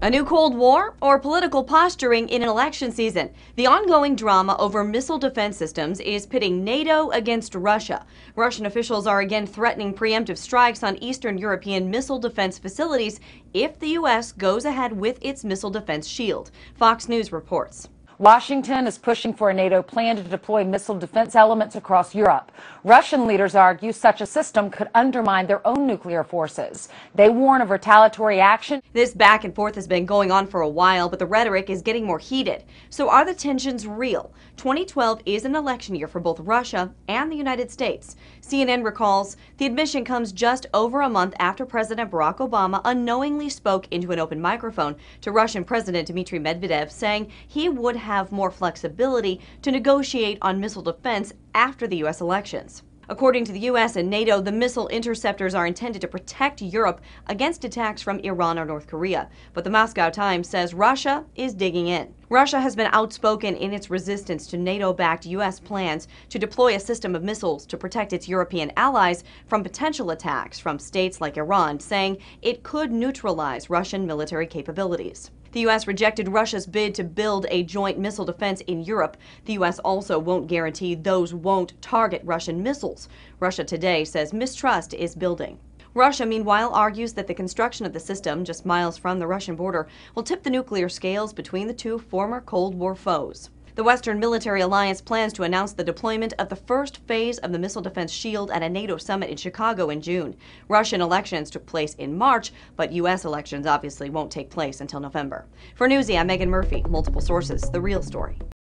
A new Cold War or political posturing in an election season? The ongoing drama over missile defense systems is pitting NATO against Russia. Russian officials are again threatening preemptive strikes on Eastern European missile defense facilities if the U.S. goes ahead with its missile defense shield. Fox News reports. Washington is pushing for a NATO plan to deploy missile defense elements across Europe. Russian leaders argue such a system could undermine their own nuclear forces. They warn of retaliatory action. This back and forth has been going on for a while, but the rhetoric is getting more heated. So are the tensions real? 2012 is an election year for both Russia and the United States. CNN recalls the admission comes just over a month after President Barack Obama unknowingly spoke into an open microphone to Russian President Dmitry Medvedev, saying he would have more flexibility to negotiate on missile defense after the U.S. elections. According to the U.S. and NATO, the missile interceptors are intended to protect Europe against attacks from Iran or North Korea. But the Moscow Times says Russia is digging in. Russia has been outspoken in its resistance to NATO-backed U.S. plans to deploy a system of missiles to protect its European allies from potential attacks from states like Iran, saying it could neutralize Russian military capabilities. The U.S. rejected Russia's bid to build a joint missile defense in Europe. The U.S. also won't guarantee those won't target Russian missiles. Russia today says mistrust is building. Russia, meanwhile, argues that the construction of the system just miles from the Russian border will tip the nuclear scales between the two former Cold War foes. The Western military alliance plans to announce the deployment of the first phase of the missile defense shield at a NATO summit in Chicago in June. Russian elections took place in March, but U.S. elections obviously won't take place until November. For Newsy, I'm Megan Murphy. Multiple sources, The Real Story.